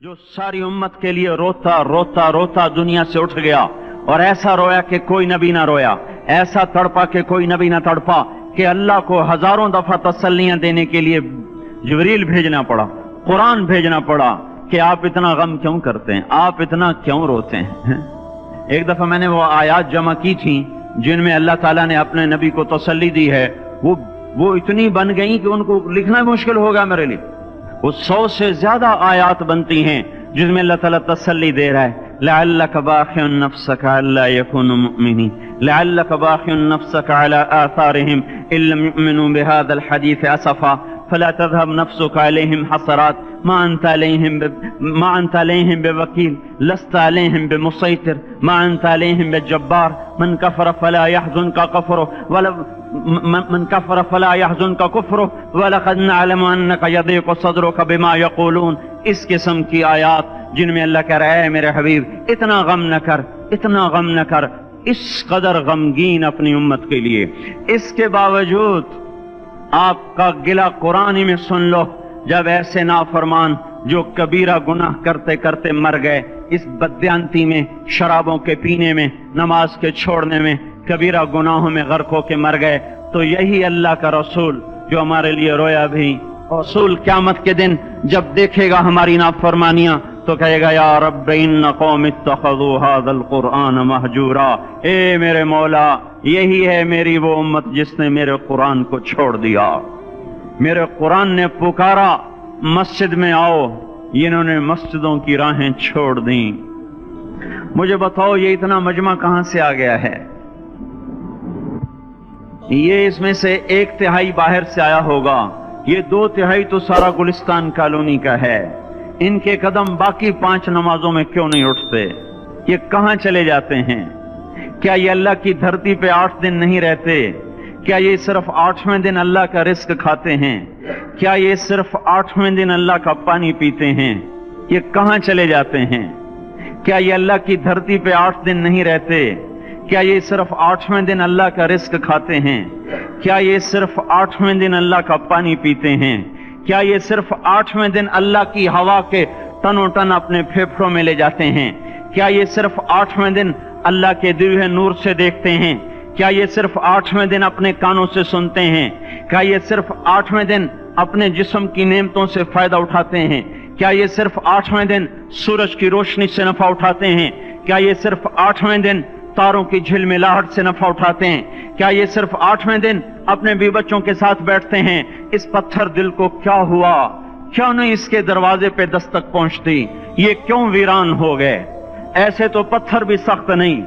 जो सारी उम्मत के लिए रोता रोता रोता दुनिया से उठ गया और ऐसा रोया कि कोई नबी ना रोया, ऐसा तड़पा कि कोई नबी ना तड़पा, कि अल्लाह को हजारों दफा तसल्लियां देने के लिए जिब्रील भेजना पड़ा, कुरान भेजना पड़ा कि आप इतना गम क्यों करते हैं, आप इतना क्यों रोते हैं। एक दफा मैंने वो आयात जमा की थी जिनमें अल्लाह ताला ने अपने नबी को तसल्ली दी है, वो इतनी बन गई कि उनको लिखना मुश्किल होगा मेरे लिए। वो 100 से ज्यादा आयात बनती हैं जिसमें अल्लाह ताला तसल्ली दे रहा है, लअल्लक बाखिउन नफ्सक अल्ला यकूनु मुमिनीन, लअल्लक बाखिउन नफ्सक अला आथारिहिम इल्लम युमिनु बिहादल हदीस असफा फला तज़हब नफ्सुक अलैहिम हसरात मा अंत अलैहिम बिवकील लस्त अलैहिम बिमुसैतिर मा अंत अलैहिम बिजब्बार मन कफर फला यहज़ुनका कफरु मन कफर फला यहज़ुनका कुफ्रु वलक़द नअलमु अन्नका यदीक़ु सदरुका बिमा यक़ूलून। इस किस्म की आयात जिनमें अल्लाह कह रहा है मेरे हबीब इतना गम न कर, इतना गम न कर, इस कदर गमगीन अपनी उम्मत के लिए। इसके बावजूद आपका गिला कुरान में सुन लो, जब ऐसे नाफरमान जो कबीरा गुनाह करते करते मर गए, इस बदयांती में, शराबों के पीने में, नमाज के छोड़ने में, कबीरा गुनाहों में गर्क होके मर गए, तो यही अल्लाह का रसूल जो हमारे लिए रोया भी, रसूल क़यामत के दिन जब देखेगा हमारी नाफरमानियां तो कहेगा या रब्ब इन्न कौम इत्तखज़ू हाज़ल कुरआन महजूरा। ए मेरे मौला, यही है मेरी वो उम्मत जिसने मेरे कुरान को छोड़ दिया। मेरे कुरान ने पुकारा मस्जिद में आओ, इन्होंने मस्जिदों की राहें छोड़ दी। मुझे बताओ ये इतना मजमा कहां से आ गया है? ये इसमें से 1/3 बाहर से आया होगा, ये 2/3 तो सारा गुलिस्तान कॉलोनी का है। इनके कदम बाकी 5 नमाजों में क्यों नहीं उठते? ये कहां चले जाते हैं? क्या ये अल्लाह की धरती पे 8 दिन नहीं रहते? क्या ये सिर्फ 8वें दिन अल्लाह का रिस्क खाते हैं? क्या ये सिर्फ 8वें दिन अल्लाह का पानी पीते हैं? ये कहां चले जाते हैं? क्या ये अल्लाह की धरती पे 8 दिन नहीं रहते? क्या ये सिर्फ 8वें दिन अल्लाह का रिस्क खाते हैं? क्या ये सिर्फ 8वें दिन अल्लाह का पानी पीते हैं? क्या ये सिर्फ 8वें दिन अल्लाह की हवा के तनोतन अपने फेफड़ों में ले जाते हैं? क्या ये सिर्फ 8वें दिन अल्लाह के दिव्य नूर से देखते हैं? क्या ये सिर्फ 8वें दिन अपने कानों से सुनते हैं? क्या ये सिर्फ 8वें दिन अपने जिस्म की नेमतों से फायदा उठाते हैं? क्या ये सिर्फ 8वें दिन सूरज की रोशनी से नफा उठाते हैं? क्या ये सिर्फ 8वें दिन तारों की झिलमिलाहट से नफा उठाते हैं? क्या ये सिर्फ 8वें दिन अपने भी बच्चों के साथ बैठते हैं? इस पत्थर दिल को क्या हुआ? क्यों नहीं इसके दरवाजे पे दस्तक पहुंचती? ये क्यों वीरान हो गए? ऐसे तो पत्थर भी सख्त नहीं।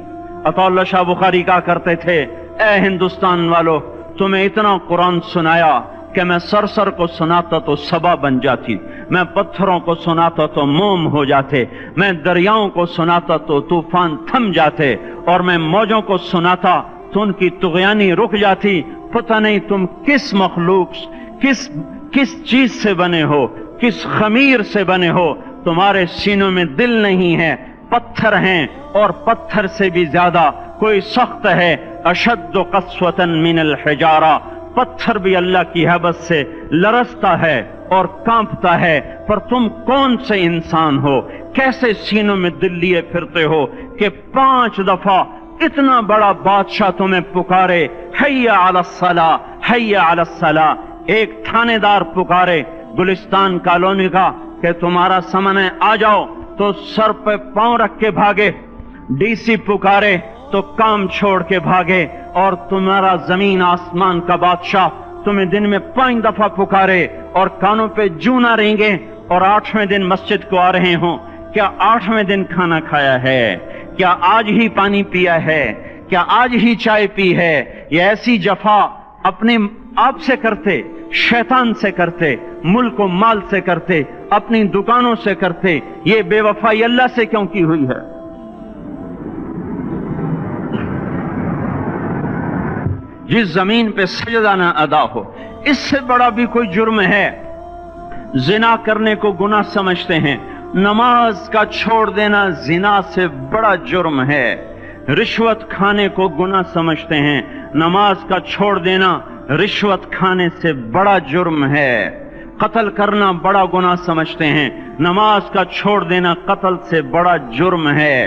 अताउल्लाह शाह बुखारी कहा करते थे, ए हिंदुस्तान वालों, तुम्हें इतना कुरान सुनाया कि मैं सरसर को सुनाता तो सबा बन जाती, मैं पत्थरों को सुनाता तो मोम हो जाते, मैं दरियाओं को सुनाता तो तूफान थम जाते, और मैं मौजों को सुनाता तो उनकी तुग़यानी रुक जाती। पता नहीं तुम किस मखलूक, किस चीज से बने हो, किस खमीर से बने हो, तुम्हारे सीनों में दिल नहीं है, पत्थर हैं, और पत्थर से भी ज्यादा कोई सख्त है। अशद्दु क़स्वतन मिनल हिजारा, पत्थर भी अल्लाह की हैबत से लरसता है और कांपता है। पर तुम कौन से इंसान हो, कैसे सीनों में दिल लिए फिरते हो कि 5 दफा इतना बड़ा बादशाह तुम्हें पुकारे, हैया अलस्सला, हैया अलस्सला। एक थानेदार पुकारे गुलिस्तान कॉलोनी का कि तुम्हारा समय आ जाओ, तो सर पे पांव रख के भागे। डीसी पुकारे तो काम छोड़ के भागे, और तुम्हारा जमीन आसमान का बादशाह तुम्हें दिन में 5 दफा पुकारे और कानों पे जूं ना रेंगे, और 8वें दिन मस्जिद को आ रहे हो। क्या 8वें दिन खाना खाया है? क्या आज ही पानी पिया है? क्या आज ही चाय पी है? ये ऐसी जफा अपने आप से करते, शैतान से करते, मुल्क व माल से करते, अपनी दुकानों से करते, ये बेवफाई अल्लाह से क्यों की हुई है? जिस जमीन पे सजदा ना अदा हो, इससे बड़ा भी कोई जुर्म है? जिना करने को गुनाह समझते हैं, नमाज का छोड़ देना जिना से बड़ा जुर्म है। रिश्वत खाने को गुनाह समझते हैं, नमाज का छोड़ देना रिश्वत खाने से बड़ा जुर्म है। قتل کرنا بڑا گناہ سمجھتے ہیں، نماز کا چھوڑ دینا قتل سے بڑا جرم ہے۔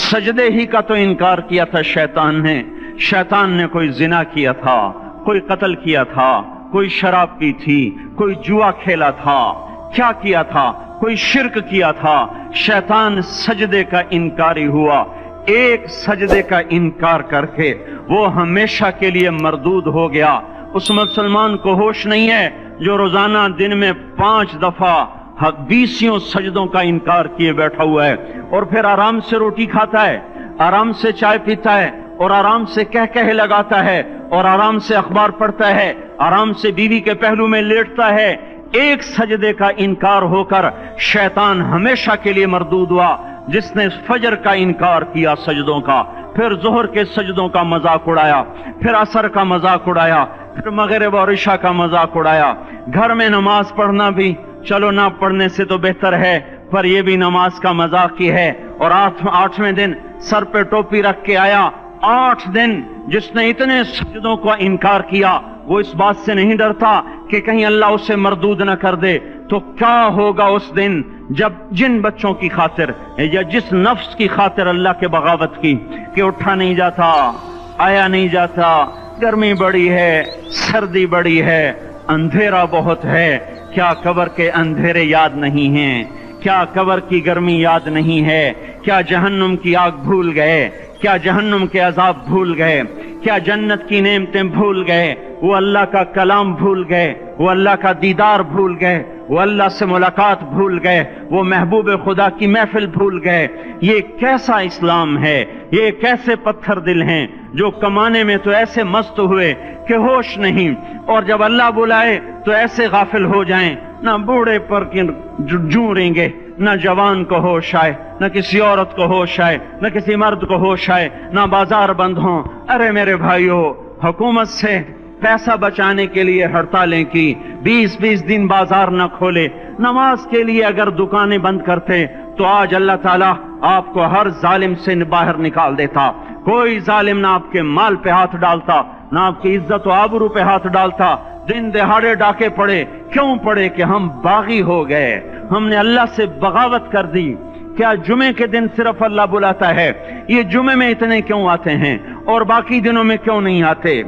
سجدے ہی کا تو انکار کیا تھا شیطان نے، شیطان نے کوئی زنا کیا تھا، کوئی قتل کیا تھا، کوئی شراب پی تھی، کوئی جوا کھیلا تھا، کیا کیا تھا؟ کوئی شرک کیا تھا، شیطان سجدے کا انکاری ہوا۔ ایک سجدے کا انکار کر کے وہ ہمیشہ کے لیے مردود ہو گیا۔ اس مسلمان کو ہوش نہیں ہے جو روزانہ دن میں 5 دفعہ 20 سجدوں کا انکار کیے بیٹھا ہوا ہے، اور پھر آرام سے روٹی کھاتا ہے، آرام سے چائے پیتا ہے، اور آرام سے کہہ لگاتا ہے، اور آرام سے اخبار پڑھتا ہے، آرام سے بیوی کے پہلو میں لیٹتا ہے۔ ایک سجدے کا انکار ہو کر شیطان ہمیشہ کے لیے مردود ہوا۔ جس نے فجر کا انکار کیا سجدوں کا، پھر ظہر کے سجدوں کا مذاق اڑایا، پھر عصر کا مذاق اڑایا، پھر مغرب اور عشاء کا مذاق اڑایا۔ گھر میں نماز پڑھنا بھی چلو نہ پڑھنے سے تو بہتر ہے، پر یہ بھی نماز کا مذاق ہی ہے۔ اور 8ویں دن سر پہ ٹوپی رکھ کے آیا۔ 8 دن جس نے اتنے سجدوں کا انکار کیا، وہ اس بات سے نہیں ڈرتا کہ کہیں اللہ اسے مردود نہ کر دے، تو کیا ہوگا اس دن جب جن بچوں کی خاطر یا جس نفس کی خاطر اللہ کے بغاوت کی کہ اٹھا نہیں جاتا، آیا نہیں جاتا، گرمی بڑی ہے، سردی بڑی ہے، اندھیرا بہت ہے، کیا قبر کے اندھیرے یاد نہیں ہیں؟ کیا قبر کی گرمی یاد نہیں ہے؟ کیا جہنم کی آگ بھول گئے؟ کیا جہنم کے عذاب بھول گئے؟ کیا جنت کی نعمتیں بھول گئے؟ وہ اللہ کا کلام بھول گئے، وہ اللہ کا دیدار بھول گئے، وہ اللہ سے ملاقات بھول گئے، وہ محبوب خدا کی محفل بھول گئے۔ یہ کیسا اسلام ہے؟ یہ کیسے پتھر دل ہیں جو کمانے میں تو ایسے مست ہوئے کہ ہوش نہیں، اور جب اللہ بلائے تو ایسے غافل ہو جائیں، نہ بوڑھے پر جوں گے، نہ جوان کو ہوش آئے، نہ کسی عورت کو ہوش آئے، نہ کسی مرد کو ہوش آئے، نہ بازار بند ہوں۔ ارے میرے بھائیو، حکومت سے پیسہ بچانے کے لیے ہڑتالیں کی، 20 دن بازار نہ کھولے، نماز کے لیے اگر دکانیں بند کرتے تو آج اللہ تعالیٰ آپ کو ہر ظالم سے باہر نکال دیتا۔ کوئی ظالم نہ آپ کے مال پہ ہاتھ ڈالتا، نہ آپ کی عزت و آبرو پہ ہاتھ ڈالتا۔ دن دہاڑے ڈاکے پڑے، کیوں پڑے؟ کہ ہم باغی ہو گئے، ہم نے اللہ سے بغاوت کر دی۔ کیا جمعے کے دن صرف اللہ بلاتا ہے؟ یہ جمعے میں اتنے کیوں آتے ہیں اور باقی دنوں میں کیوں نہیں آتے؟